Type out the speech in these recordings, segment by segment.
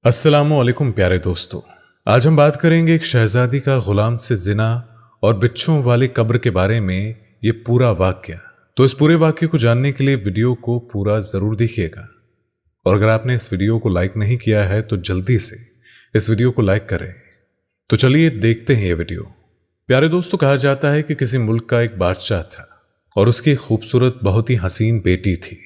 अस्सलामुअलैकुम प्यारे दोस्तों। आज हम बात करेंगे एक शहजादी का गुलाम से जिना और बिच्छुओं वाली कब्र के बारे में। ये पूरा वाक्य, तो इस पूरे वाक्य को जानने के लिए वीडियो को पूरा जरूर देखिएगा। और अगर आपने इस वीडियो को लाइक नहीं किया है तो जल्दी से इस वीडियो को लाइक करें। तो चलिए देखते हैं ये वीडियो। प्यारे दोस्तों, कहा जाता है कि किसी मुल्क का एक बादशाह था और उसकी खूबसूरत बहुत ही हसीन बेटी थी।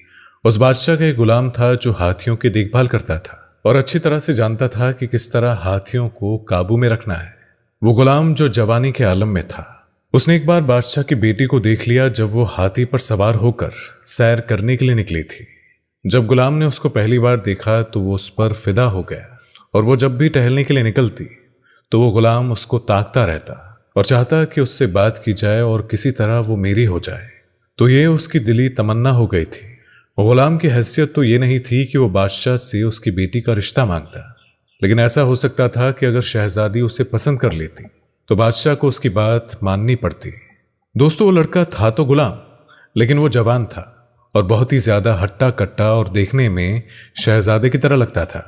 उस बादशाह का एक गुलाम था जो हाथियों की देखभाल करता था और अच्छी तरह से जानता था कि किस तरह हाथियों को काबू में रखना है। वो गुलाम जो जवानी के आलम में था, उसने एक बार बादशाह की बेटी को देख लिया जब वो हाथी पर सवार होकर सैर करने के लिए निकली थी। जब गुलाम ने उसको पहली बार देखा तो वो उस पर फिदा हो गया और वो जब भी टहलने के लिए निकलती तो वो गुलाम उसको ताकता रहता और चाहता कि उससे बात की जाए और किसी तरह वो मेरी हो जाए। तो ये उसकी दिली तमन्ना हो गई थी। गुलाम की हैसियत तो ये नहीं थी कि वो बादशाह से उसकी बेटी का रिश्ता मांगता, लेकिन ऐसा हो सकता था कि अगर शहजादी उसे पसंद कर लेती तो बादशाह को उसकी बात माननी पड़ती। दोस्तों, वो लड़का था तो गुलाम, लेकिन वो जवान था और बहुत ही ज्यादा हट्टा कट्टा और देखने में शहजादे की तरह लगता था।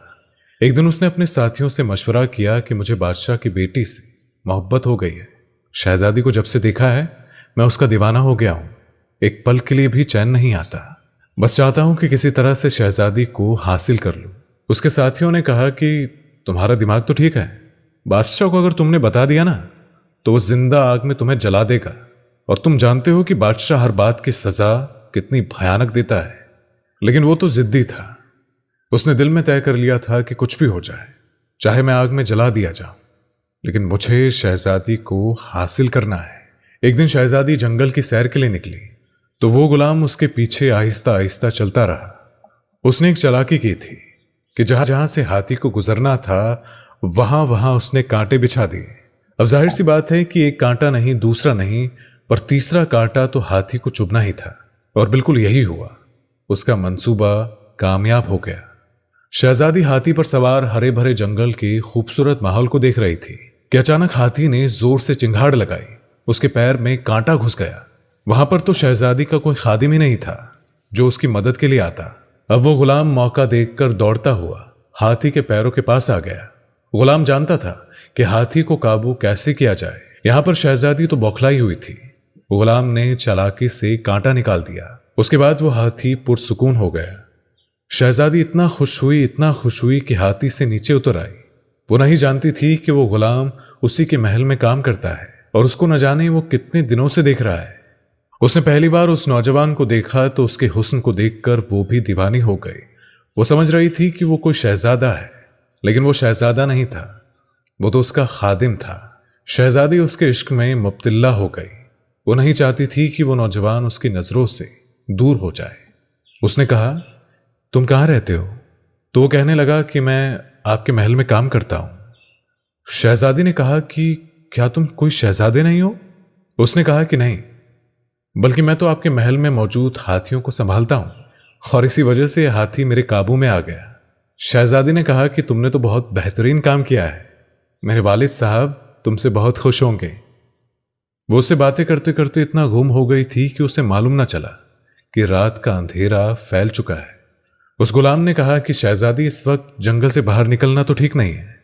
एक दिन उसने अपने साथियों से मशवरा किया कि मुझे बादशाह की बेटी से मोहब्बत हो गई है। शहजादी को जब से देखा है मैं उसका दीवाना हो गया हूं। एक पल के लिए भी चैन नहीं आता। बस चाहता हूं कि किसी तरह से शहजादी को हासिल कर लूं। उसके साथियों ने कहा कि तुम्हारा दिमाग तो ठीक है, बादशाह को अगर तुमने बता दिया ना तो वो जिंदा आग में तुम्हें जला देगा, और तुम जानते हो कि बादशाह हर बात की सजा कितनी भयानक देता है। लेकिन वो तो जिद्दी था। उसने दिल में तय कर लिया था कि कुछ भी हो जाए, चाहे मैं आग में जला दिया जाऊं, लेकिन मुझे शहजादी को हासिल करना है। एक दिन शहजादी जंगल की सैर के लिए निकली तो वो गुलाम उसके पीछे आहिस्ता आहिस्ता चलता रहा। उसने एक चालाकी की थी कि जहां जहां से हाथी को गुजरना था वहां वहां उसने कांटे बिछा दिए। अब जाहिर सी बात है कि एक कांटा नहीं, दूसरा नहीं, पर तीसरा कांटा तो हाथी को चुभना ही था। और बिल्कुल यही हुआ। उसका मंसूबा कामयाब हो गया। शहजादी हाथी पर सवार हरे भरे जंगल के खूबसूरत माहौल को देख रही थी कि अचानक हाथी ने जोर से चिंगाड़ लगाई। उसके पैर में कांटा घुस गया। वहां पर तो शहजादी का कोई खादिम ही नहीं था जो उसकी मदद के लिए आता। अब वो गुलाम मौका देखकर दौड़ता हुआ हाथी के पैरों के पास आ गया। गुलाम जानता था कि हाथी को काबू कैसे किया जाए। यहां पर शहजादी तो बौखलाई हुई थी। गुलाम ने चालाकी से कांटा निकाल दिया। उसके बाद वो हाथी पुरसुकून हो गया। शहजादी इतना खुश हुई कि हाथी से नीचे उतर आई। वो नहीं जानती थी कि वो गुलाम उसी के महल में काम करता है और उसको न जाने वो कितने दिनों से देख रहा है। उसने पहली बार उस नौजवान को देखा तो उसके हुस्न को देखकर वो भी दीवानी हो गई। वो समझ रही थी कि वो कोई शहजादा है, लेकिन वो शहजादा नहीं था, वो तो उसका खादिम था। शहजादी उसके इश्क में मुब्तिला हो गई। वो नहीं चाहती थी कि वो नौजवान उसकी नजरों से दूर हो जाए। उसने कहा, तुम कहाँ रहते हो? तो वो कहने लगा कि मैं आपके महल में काम करता हूं। शहजादी ने कहा कि क्या तुम कोई शहजादे नहीं हो? उसने कहा कि नहीं, बल्कि मैं तो आपके महल में मौजूद हाथियों को संभालता हूं और इसी वजह से हाथी मेरे काबू में आ गया। शहजादी ने कहा कि तुमने तो बहुत बेहतरीन काम किया है। मेरे वालिद साहब तुमसे बहुत खुश होंगे। वो उससे बातें करते करते इतना गुम हो गई थी कि उसे मालूम न चला कि रात का अंधेरा फैल चुका है। उस गुलाम ने कहा कि शहजादी, इस वक्त जंगल से बाहर निकलना तो ठीक नहीं है।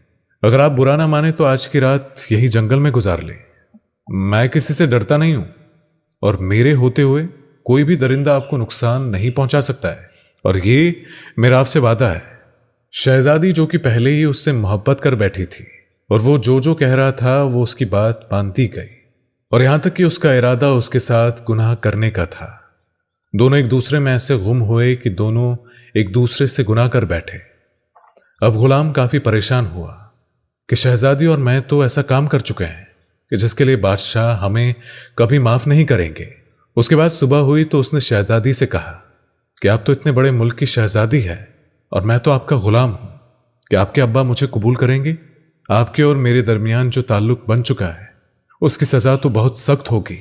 अगर आप बुरा ना माने तो आज की रात यही जंगल में गुजार ले। मैं किसी से डरता नहीं हूं और मेरे होते हुए कोई भी दरिंदा आपको नुकसान नहीं पहुंचा सकता है, और ये मेरा आपसे वादा है। शहजादी, जो कि पहले ही उससे मोहब्बत कर बैठी थी और वो जो कह रहा था वो उसकी बात मानती गई, और यहां तक कि उसका इरादा उसके साथ गुनाह करने का था। दोनों एक दूसरे में ऐसे गुम हुए कि दोनों एक दूसरे से गुनाह कर बैठे। अब गुलाम काफी परेशान हुआ कि शहजादी और मैं तो ऐसा काम कर चुके हैं कि जिसके लिए बादशाह हमें कभी माफ नहीं करेंगे। उसके बाद सुबह हुई तो उसने शहजादी से कहा कि आप तो इतने बड़े मुल्क की शहजादी है और मैं तो आपका गुलाम हूं। कि आपके अब्बा मुझे कबूल करेंगे? आपके और मेरे दरमियान जो ताल्लुक बन चुका है उसकी सजा तो बहुत सख्त होगी।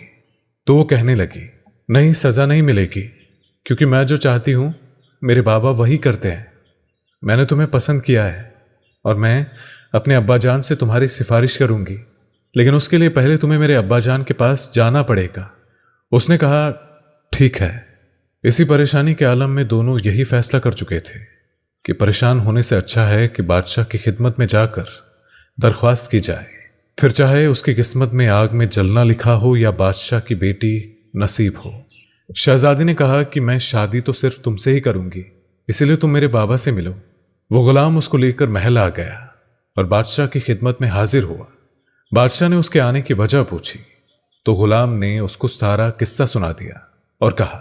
तो वो कहने लगी, नहीं, सजा नहीं मिलेगी, क्योंकि मैं जो चाहती हूं मेरे बाबा वही करते हैं। मैंने तुम्हें पसंद किया है और मैं अपने अब्बा जान से तुम्हारी सिफारिश करूंगी, लेकिन उसके लिए पहले तुम्हें मेरे अब्बा जान के पास जाना पड़ेगा। उसने कहा, ठीक है। इसी परेशानी के आलम में दोनों यही फैसला कर चुके थे। कि परेशान होने से अच्छा है कि बादशाह की खिदमत में जाकर दरख्वास्त की जाए, फिर चाहे उसकी किस्मत में आग में जलना लिखा हो या बादशाह की बेटी नसीब हो। शहजादी ने कहा कि मैं शादी तो सिर्फ तुमसे ही करूंगी, इसलिए तुम मेरे बाबा से मिलो। वो गुलाम उसको लेकर महल आ गया और बादशाह की खिदमत में हाजिर हुआ। बादशाह ने उसके आने की वजह पूछी तो गुलाम ने उसको सारा किस्सा सुना दिया और कहा,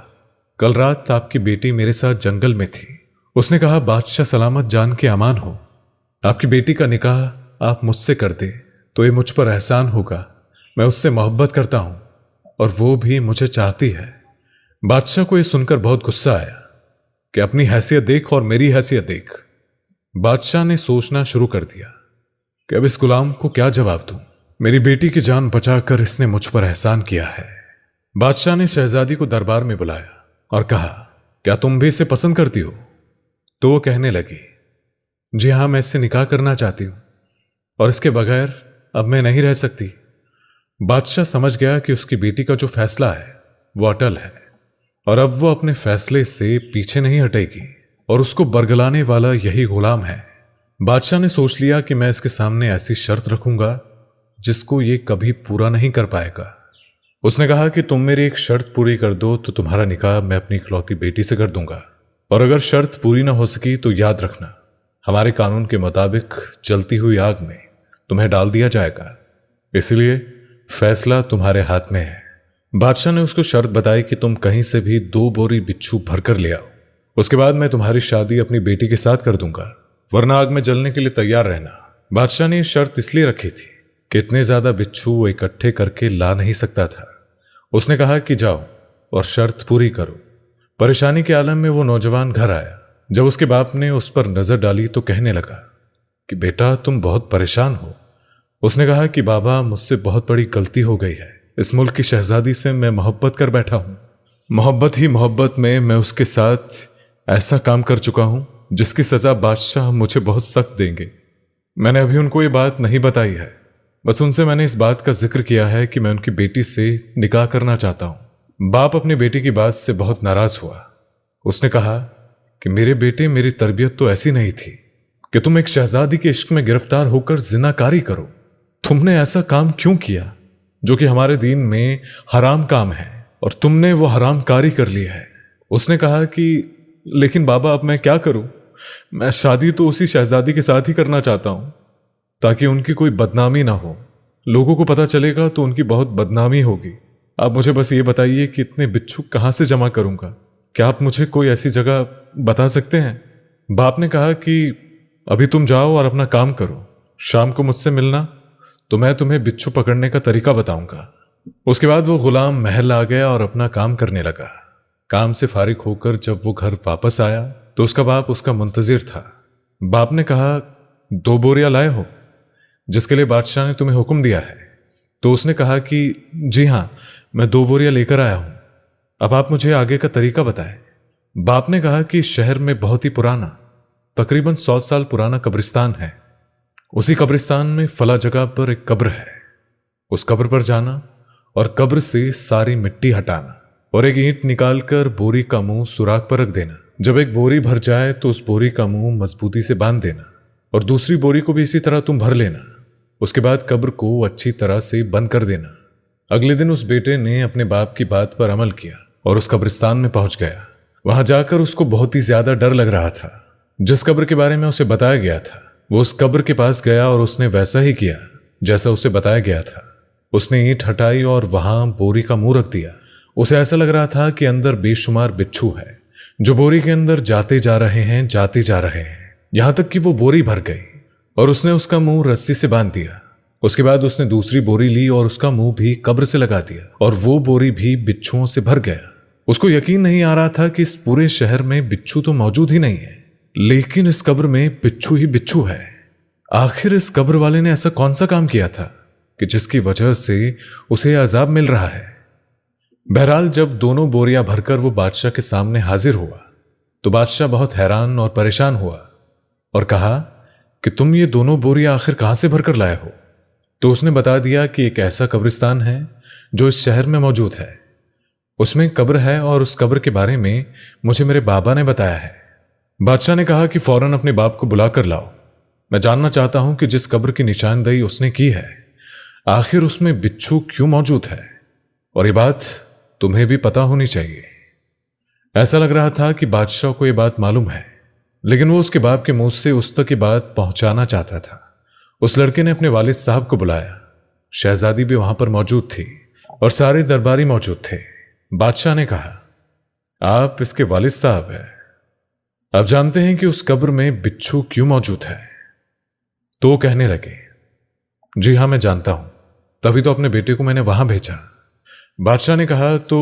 कल रात आपकी बेटी मेरे साथ जंगल में थी। उसने कहा, बादशाह सलामत जान के अमान हो। आपकी बेटी का निकाह आप मुझसे कर दे तो ये मुझ पर एहसान होगा। मैं उससे मोहब्बत करता हूं और वो भी मुझे चाहती है। बादशाह को यह सुनकर बहुत गुस्सा आया कि अपनी हैसियत देख और मेरी हैसियत देख। बादशाह ने सोचना शुरू कर दिया कि अब इस गुलाम को क्या जवाब दूं। मेरी बेटी की जान बचाकर इसने मुझ पर एहसान किया है। बादशाह ने शहजादी को दरबार में बुलाया और कहा, क्या तुम भी इसे पसंद करती हो? तो वो कहने लगी, जी हां, मैं इससे निकाह करना चाहती हूं और इसके बगैर अब मैं नहीं रह सकती। बादशाह समझ गया कि उसकी बेटी का जो फैसला है वो अटल है और अब वो अपने फैसले से पीछे नहीं हटेगी और उसको बरगलाने वाला यही गुलाम है। बादशाह ने सोच लिया कि मैं इसके सामने ऐसी शर्त रखूंगा जिसको ये कभी पूरा नहीं कर पाएगा। उसने कहा कि तुम मेरी एक शर्त पूरी कर दो तो तुम्हारा निकाह मैं अपनी इकलौती बेटी से कर दूंगा, और अगर शर्त पूरी ना हो सकी तो याद रखना, हमारे कानून के मुताबिक जलती हुई आग में तुम्हें डाल दिया जाएगा। इसलिए फैसला तुम्हारे हाथ में है। बादशाह ने उसको शर्त बताई कि तुम कहीं से भी 2 बोरी बिच्छू भरकर ले आओ, उसके बाद मैं तुम्हारी शादी अपनी बेटी के साथ कर दूंगा, वरना आग में जलने के लिए तैयार रहना। बादशाह ने यह शर्त इसलिए रखी थी कि इतने ज्यादा बिच्छू वो इकट्ठे करके ला नहीं सकता था। उसने कहा कि जाओ और शर्त पूरी करो। परेशानी के आलम में वो नौजवान घर आया। जब उसके बाप ने उस पर नजर डाली तो कहने लगा कि बेटा, तुम बहुत परेशान हो। उसने कहा कि बाबा, मुझसे बहुत बड़ी गलती हो गई है। इस मुल्क की शहजादी से मैं मोहब्बत कर बैठा हूं। मोहब्बत ही मोहब्बत में मैं उसके साथ ऐसा काम कर चुका हूं जिसकी सजा बादशाह मुझे बहुत सख्त देंगे। मैंने अभी उनको ये बात नहीं बताई है, बस उनसे मैंने इस बात का जिक्र किया है कि मैं उनकी बेटी से निकाह करना चाहता हूं। बाप अपनी बेटी की बात से बहुत नाराज हुआ। उसने कहा कि मेरे बेटे, मेरी तरबियत तो ऐसी नहीं थी कि तुम एक शहजादी के इश्क में गिरफ्तार होकर जिनाकारी करो। तुमने ऐसा काम क्यों किया जो कि हमारे दीन में हराम काम है, और तुमने वो हराम कारी कर ली है। उसने कहा कि लेकिन बाबा, अब मैं क्या करूं? मैं शादी तो उसी शहजादी के साथ ही करना चाहता हूं ताकि उनकी कोई बदनामी ना हो। लोगों को पता चलेगा तो उनकी बहुत बदनामी होगी। आप मुझे बस ये बताइए कि इतने बिच्छू कहां से जमा करूंगा? क्या आप मुझे कोई ऐसी जगह बता सकते हैं? बाप ने कहा कि अभी तुम जाओ और अपना काम करो, शाम को मुझसे मिलना तो मैं तुम्हें बिच्छू पकड़ने का तरीका बताऊंगा। उसके बाद वो गुलाम महल आ गया और अपना काम करने लगा। काम से फारिग होकर जब वो घर वापस आया तो उसका बाप उसका मुंतजिर था। बाप ने कहा, 2 बोरियां लाए हो जिसके लिए बादशाह ने तुम्हें हुक्म दिया है? तो उसने कहा कि जी हां, मैं 2 बोरियां लेकर आया हूं। अब आप मुझे आगे का तरीका बताएं। बाप ने कहा कि शहर में बहुत ही पुराना, तकरीबन 100 साल पुराना कब्रिस्तान है। उसी कब्रिस्तान में फला जगह पर एक कब्र है। उस कब्र पर जाना और कब्र से सारी मिट्टी हटाना और एक ईंट निकालकर बोरी का मुंह सुराख पर रख देना। जब एक बोरी भर जाए तो उस बोरी का मुंह मजबूती से बांध देना और दूसरी बोरी को भी इसी तरह तुम भर लेना। उसके बाद कब्र को अच्छी तरह से बंद कर देना। अगले दिन उस बेटे ने अपने बाप की बात पर अमल किया और उस कब्रिस्तान में पहुंच गया। वहां जाकर उसको बहुत ही ज्यादा डर लग रहा था। जिस कब्र के बारे में उसे बताया गया था वो उस कब्र के पास गया और उसने वैसा ही किया जैसा उसे बताया गया था। उसने ईंट हटाई और वहां बोरी का मुंह रख दिया। उसे ऐसा लग रहा था कि अंदर बेशुमार बिच्छू है जो बोरी के अंदर जाते जा रहे हैं, जाते जा रहे हैं, यहां तक कि वो बोरी भर गई और उसने उसका मुंह रस्सी से बांध दिया। उसके बाद उसने दूसरी बोरी ली और उसका मुंह भी कब्र से लगा दिया और वो बोरी भी बिच्छुओं से भर गया। उसको यकीन नहीं आ रहा था कि इस पूरे शहर में बिच्छू तो मौजूद ही नहीं है, लेकिन इस कब्र में बिच्छू ही बिच्छू है। आखिर इस कब्र वाले ने ऐसा कौन सा काम किया था कि जिसकी वजह से उसे अजाब मिल रहा है? बहरहाल जब दोनों बोरियां भरकर वो बादशाह के सामने हाजिर हुआ तो बादशाह बहुत हैरान और परेशान हुआ और कहा कि तुम ये दोनों बोरियां आखिर कहां से भरकर लाए हो? तो उसने बता दिया कि एक ऐसा कब्रिस्तान है जो इस शहर में मौजूद है, उसमें कब्र है और उस कब्र के बारे में मुझे मेरे बाबा ने बताया है। बादशाह ने कहा कि फौरन अपने बाप को बुला कर लाओ। मैं जानना चाहता हूं कि जिस कब्र की निशानदेही उसने की है, आखिर उसमें बिच्छू क्यों मौजूद है, और ये बात तुम्हें भी पता होनी चाहिए। ऐसा लग रहा था कि बादशाह को यह बात मालूम है, लेकिन वो उसके बाप के मुंह से उस तक ये बात पहुंचाना चाहता था। उस लड़के ने अपने वालिद साहब को बुलाया। शहजादी भी वहां पर मौजूद थी और सारे दरबारी मौजूद थे। बादशाह ने कहा, आप इसके वालिद साहब हैं, आप जानते हैं कि उस कब्र में बिच्छू क्यों मौजूद है? तो वो कहने लगे, जी हां, मैं जानता हूं, तभी तो अपने बेटे को मैंने वहां भेजा। बादशाह ने कहा, तो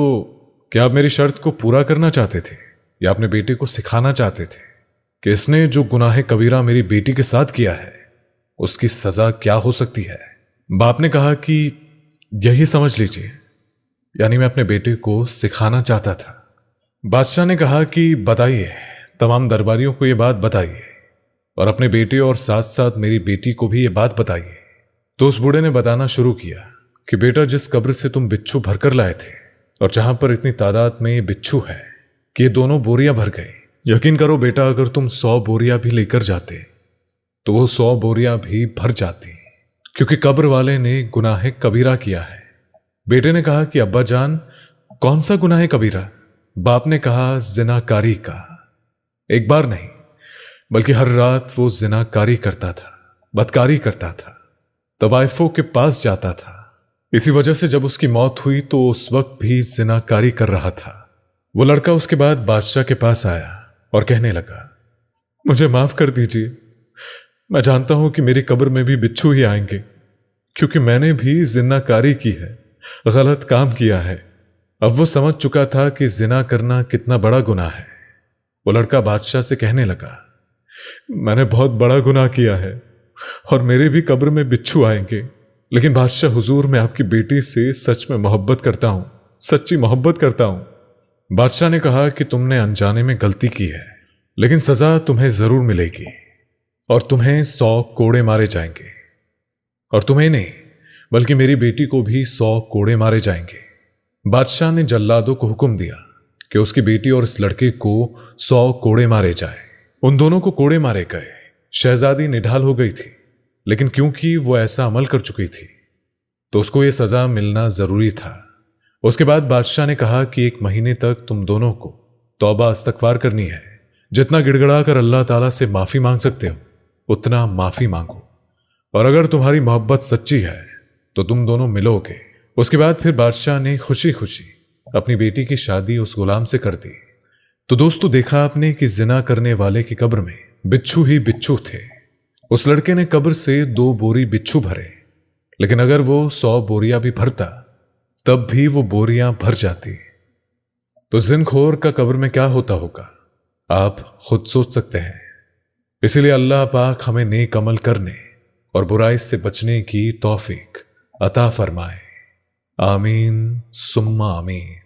क्या आप मेरी शर्त को पूरा करना चाहते थे, या अपने बेटे को सिखाना चाहते थे कि इसने जो गुनाह कबीरा मेरी बेटी के साथ किया है उसकी सजा क्या हो सकती है? बाप ने कहा कि यही समझ लीजिए, यानी मैं अपने बेटे को सिखाना चाहता था। बादशाह ने कहा कि बताइए, तमाम दरबारियों को यह बात बताइए, और अपने बेटे और साथ साथ मेरी बेटी को भी यह बात बताइए। तो उस बूढ़े ने बताना शुरू किया कि बेटा, जिस कब्र से तुम बिच्छू भरकर लाए थे और जहां पर इतनी तादाद में ये बिच्छू है कि ये दोनों बोरियां भर गए, यकीन करो बेटा, अगर तुम 100 बोरियां भी लेकर जाते तो वो 100 बोरियां भी भर जाती, क्योंकि कब्र वाले ने गुनाह कबीरा किया है। बेटे ने कहा कि अब्बा जान, कौन सा गुनाह कबीरा? बाप ने कहा, जिनाकारी का। एक बार नहीं, बल्कि हर रात वो जिनाकारी करता था, बदकारी करता था, तवाइफों के पास जाता था। इसी वजह से जब उसकी मौत हुई तो उस वक्त भी जिनाकारी कर रहा था। वो लड़का उसके बाद बादशाह के पास आया और कहने लगा, मुझे माफ कर दीजिए, मैं जानता हूं कि मेरी कब्र में भी बिच्छू ही आएंगे, क्योंकि मैंने भी जिनाकारी की है, गलत काम किया है। अब वो समझ चुका था कि जिना करना कितना बड़ा गुनाह है। वो लड़का बादशाह से कहने लगा, मैंने बहुत बड़ा गुनाह किया है और मेरे भी कब्र में बिच्छू आएंगे, लेकिन बादशाह हुजूर, मैं आपकी बेटी से सच में मोहब्बत करता हूं, सच्ची मोहब्बत करता हूं। बादशाह ने कहा कि तुमने अनजाने में गलती की है, लेकिन सजा तुम्हें जरूर मिलेगी और तुम्हें 100 कोड़े मारे जाएंगे, और तुम्हें नहीं बल्कि मेरी बेटी को भी 100 कोड़े मारे जाएंगे। बादशाह ने जल्लादों को हुक्म दिया कि उसकी बेटी और इस लड़के को 100 कोड़े मारे जाए। उन दोनों को कोड़े मारे गए। शहजादी निढाल हो गई थी, लेकिन क्योंकि वो ऐसा अमल कर चुकी थी तो उसको यह सजा मिलना जरूरी था। उसके बाद बादशाह ने कहा कि 1 महीने तक तुम दोनों को तौबा इस्तगफार करनी है। जितना गिड़गड़ा कर अल्लाह ताला से माफी मांग सकते हो उतना माफी मांगो, और अगर तुम्हारी मोहब्बत सच्ची है तो तुम दोनों मिलोगे। उसके बाद फिर बादशाह ने खुशी खुशी अपनी बेटी की शादी उस गुलाम से कर दी। तो दोस्तों, देखा आपने कि जिना करने वाले की कब्र में बिच्छू ही बिच्छू थे। उस लड़के ने कब्र से 2 बोरी बिच्छू भरे, लेकिन अगर वो 100 बोरियां भी भरता तब भी वो बोरियां भर जाती। तो जिनखोर का कब्र में क्या होता होगा, आप खुद सोच सकते हैं। इसीलिए अल्लाह पाक हमें नेक अमल करने और बुराई से बचने की तौफीक अता फरमाए। आमीन सुम्मा आमीन।